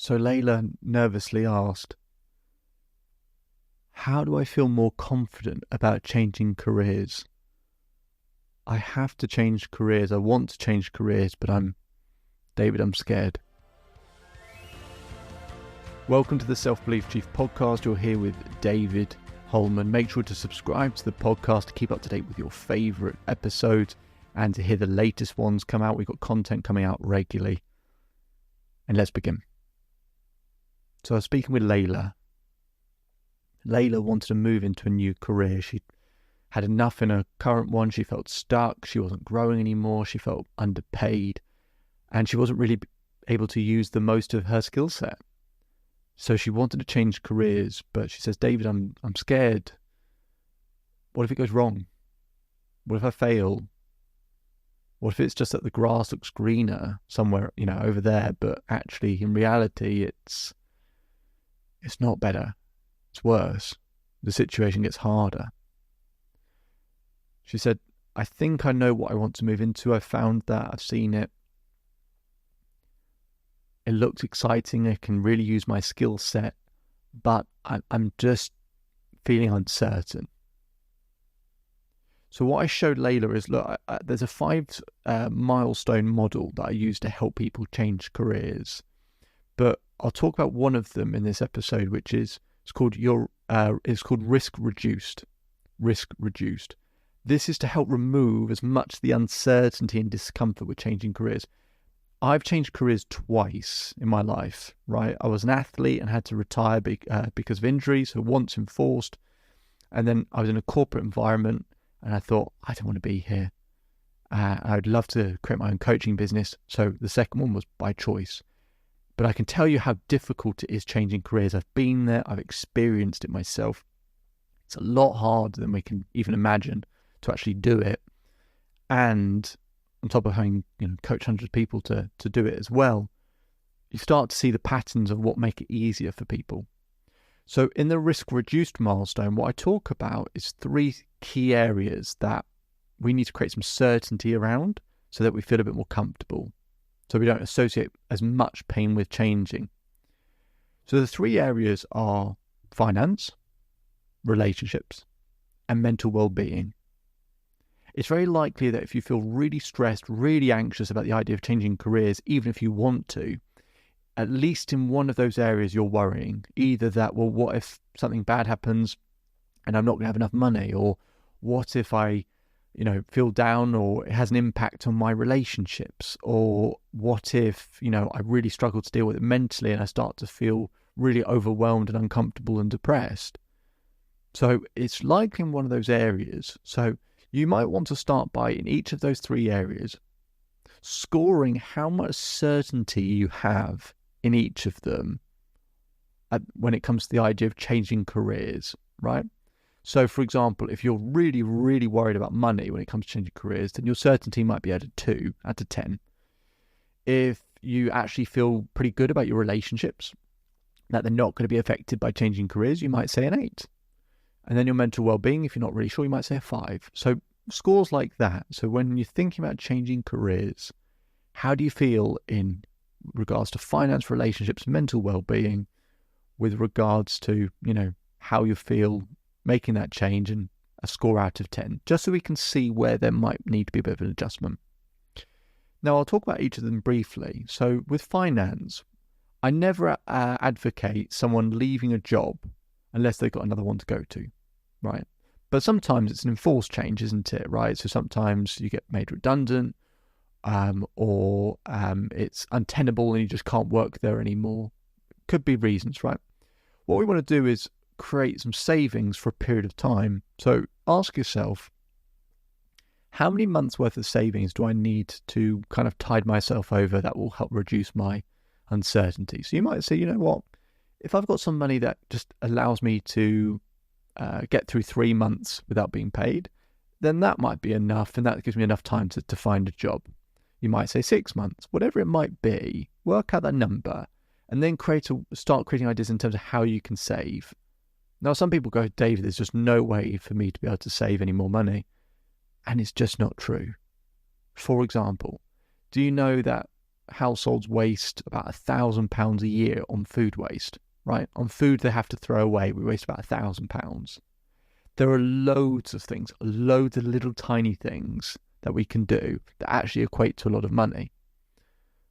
So Layla nervously asked, how do I feel more confident about changing careers? I have to change careers. I want to change careers, but I'm scared. Welcome to the Self-Belief Chief podcast. You're here with David Holman. Make sure to subscribe to the podcast to keep up to date with your favorite episodes and to hear the latest ones come out. We've got content coming out regularly. And let's begin. So I was speaking with Layla. Layla wanted to move into a new career. She had enough in her current one. She felt stuck. She wasn't growing anymore. She felt underpaid. And she wasn't really able to use the most of her skill set. So she wanted to change careers, but she says, David, I'm scared. What if it goes wrong? What if I fail? What if it's just that the grass looks greener somewhere, over there, but actually in reality it's not better. It's worse. The situation gets harder. She said, I think I know what I want to move into. I found that. I've seen it. It looks exciting. I can really use my skill set, but I'm just feeling uncertain. So what I showed Layla is, look, there's a 5 milestone model that I use to help people change careers. But I'll talk about one of them in this episode, which is it's called risk reduced. Risk reduced. This is to help remove as much the uncertainty and discomfort with changing careers. I've changed careers twice in my life, right? I was an athlete and had to retire because of injuries, so once enforced. And then I was in a corporate environment and I thought, I don't want to be here. I'd love to create my own coaching business. So the second one was by choice. But I can tell you how difficult it is changing careers. I've been there. I've experienced it myself. It's a lot harder than we can even imagine to actually do it. And on top of having coach hundreds of people to do it as well, you start to see the patterns of what make it easier for people. So in the risk reduced milestone, what I talk about is 3 key areas that we need to create some certainty around so that we feel a bit more comfortable, so we don't associate as much pain with changing. So the 3 areas are finance, relationships, and mental well-being. It's very likely that if you feel really stressed, really anxious about the idea of changing careers, even if you want to, at least in one of those areas you're worrying. Either that, well, what if something bad happens and I'm not going to have enough money? Or what if I feel down or it has an impact on my relationships? Or what if, I really struggle to deal with it mentally and I start to feel really overwhelmed and uncomfortable and depressed? So it's likely in one of those areas. So you might want to start by, in each of those 3 areas, scoring how much certainty you have in each of them when it comes to the idea of changing careers, right? So, for example, if you're really, really worried about money when it comes to changing careers, then your certainty might be at a 2 out of 10. If you actually feel pretty good about your relationships, that they're not going to be affected by changing careers, you might say an 8. And then your mental well-being, if you're not really sure, you might say a 5. So scores like that. So when you're thinking about changing careers, how do you feel in regards to finance, relationships, mental well-being, with regards to, how you feel making that change, and a score out of 10, just so we can see where there might need to be a bit of an adjustment. Now, I'll talk about each of them briefly. So with finance, I never advocate someone leaving a job unless they've got another one to go to, right? But sometimes it's an enforced change, isn't it, right? So sometimes you get made redundant, or it's untenable and you just can't work there anymore. Could be reasons, right? What we want to do is create some savings for a period of time. So ask yourself, how many months worth of savings do I need to kind of tide myself over that will help reduce my uncertainty? So you might say, you know what, if I've got some money that just allows me to get through 3 months without being paid, then that might be enough, and that gives me enough time to find a job. You might say 6 months, whatever it might be. Work out that number and then start creating ideas in terms of how you can save. Now, some people go, David, there's just no way for me to be able to save any more money. And it's just not true. For example, do you know that households waste about £1,000 a year on food waste, right? On food they have to throw away, we waste about £1,000. There are loads of things, loads of little tiny things that we can do that actually equate to a lot of money,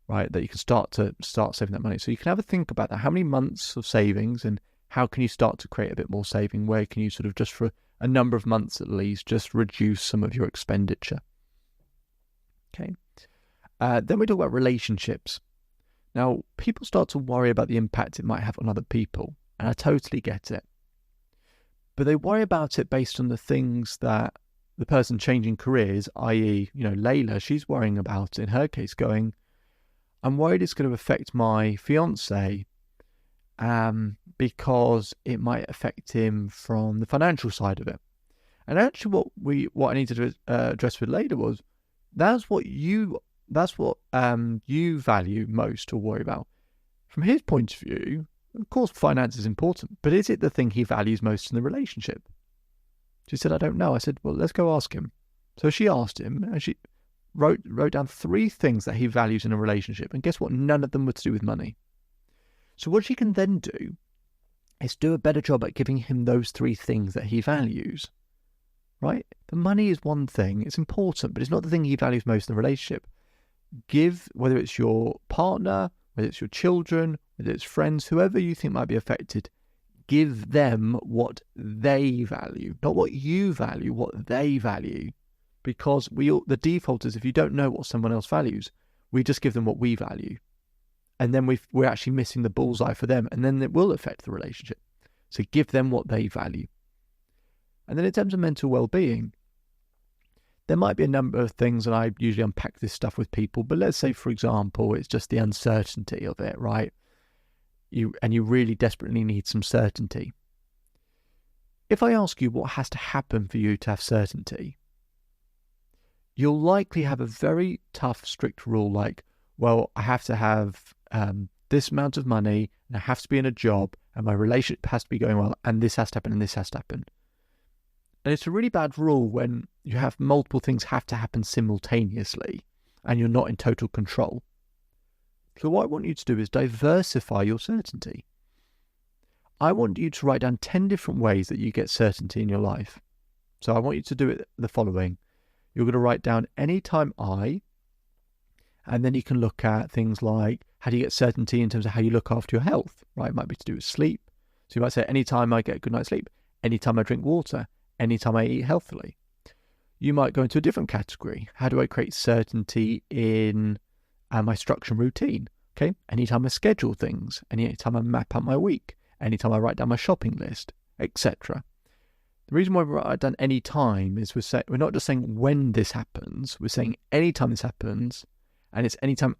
right? That you can start saving that money. So you can have a think about that. How many months of savings, and how can you start to create a bit more saving? Where can you sort of, just for a number of months at least, just reduce some of your expenditure? Okay. Then we talk about relationships. Now, people start to worry about the impact it might have on other people, and I totally get it. But they worry about it based on the things that the person changing careers, i.e., Layla, she's worrying about, in her case, going, I'm worried it's going to affect my fiance because it might affect him from the financial side of it. And actually what I needed to address with Layla was, that's what you value most or worry about. From his point of view, of course, finance is important, but is it the thing he values most in the relationship? She said, I don't know. I said, well, let's go ask him. So she asked him, and she wrote down 3 things that he values in a relationship. And guess what? None of them were to do with money. So what she can then do is do a better job at giving him those 3 things that he values, right? The money is one thing. It's important, but it's not the thing he values most in the relationship. Give, whether it's your partner, whether it's your children, whether it's friends, whoever you think might be affected, give them what they value, not what you value, what they value. Because the default is, if you don't know what someone else values, we just give them what we value. And then we're actually missing the bullseye for them, and then it will affect the relationship. So give them what they value. And then in terms of mental well-being, there might be a number of things, and I usually unpack this stuff with people, but let's say, for example, it's just the uncertainty of it, right? You really desperately need some certainty. If I ask you what has to happen for you to have certainty, you'll likely have a very tough, strict rule like, well, I have to have this amount of money, and I have to be in a job, and my relationship has to be going well, and this has to happen, and this has to happen. And it's a really bad rule when you have multiple things have to happen simultaneously and you're not in total control. So what I want you to do is diversify your certainty. I want you to write down 10 different ways that you get certainty in your life. So I want you to do it the following. You're going to write down anytime and then you can look at things like, how do you get certainty in terms of how you look after your health, right? It might be to do with sleep. So you might say, anytime I get a good night's sleep, anytime I drink water, anytime I eat healthily. You might go into a different category. How do I create certainty in my structure and routine? Okay, anytime I schedule things, anytime I map out my week, anytime I write down my shopping list, etc. The reason why we write down any time is we're not just saying when this happens, we're saying anytime this happens, and it's anytime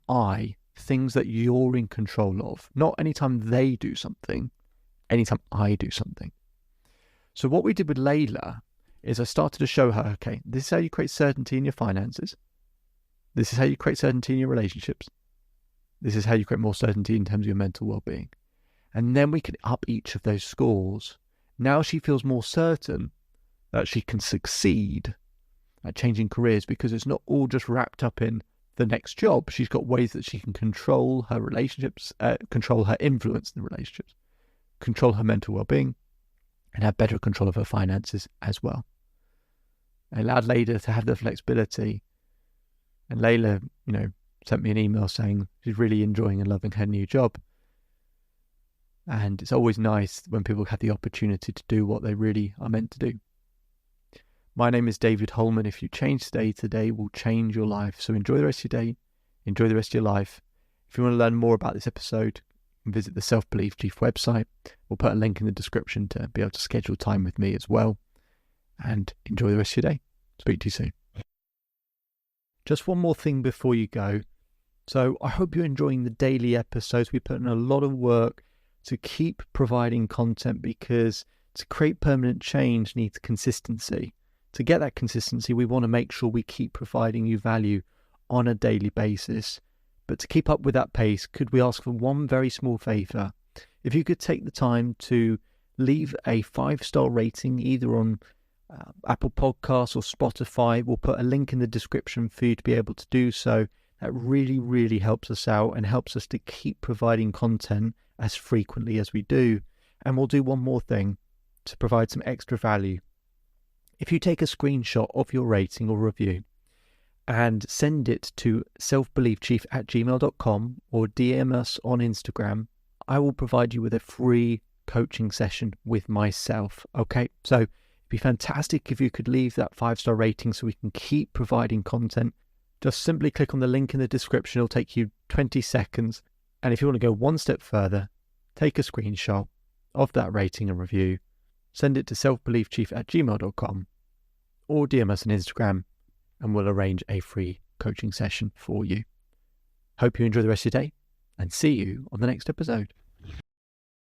things that you're in control of, not anytime they do something, anytime I do something. So what we did with Layla is I started to show her, okay, this is how you create certainty in your finances. This is how you create certainty in your relationships. This is how you create more certainty in terms of your mental well-being. And then we can up each of those scores. Now she feels more certain that she can succeed at changing careers because it's not all just wrapped up in the next job. She's got ways that she can control her relationships, control her influence in the relationships, control her mental well-being, and have better control of her finances as well. I allowed Layla to have the flexibility. And Layla, sent me an email saying she's really enjoying and loving her new job. And it's always nice when people have the opportunity to do what they really are meant to do. My name is David Holman. If you change today will change your life. So enjoy the rest of your day. Enjoy the rest of your life. If you want to learn more about this episode, visit the Self-Belief Chief website. We'll put a link in the description to be able to schedule time with me as well. And enjoy the rest of your day. Speak to you soon. Just one more thing before you go. So I hope you're enjoying the daily episodes. We put in a lot of work to keep providing content because to create permanent change needs consistency. To get that consistency, we want to make sure we keep providing you value on a daily basis. But to keep up with that pace, could we ask for one very small favour? If you could take the time to leave a 5-star rating either on Apple Podcasts or Spotify. We'll put a link in the description for you to be able to do so. That really, really helps us out and helps us to keep providing content as frequently as we do. And we'll do one more thing to provide some extra value. If you take a screenshot of your rating or review and send it to selfbeliefchief@gmail.com or DM us on Instagram, I will provide you with a free coaching session with myself. Okay, so it'd be fantastic if you could leave that 5-star rating so we can keep providing content. Just simply click on the link in the description. It'll take you 20 seconds. And if you want to go one step further, take a screenshot of that rating and review, send it to selfbeliefchief@gmail.com or DM us on Instagram, and we'll arrange a free coaching session for you. Hope you enjoy the rest of your day, and see you on the next episode.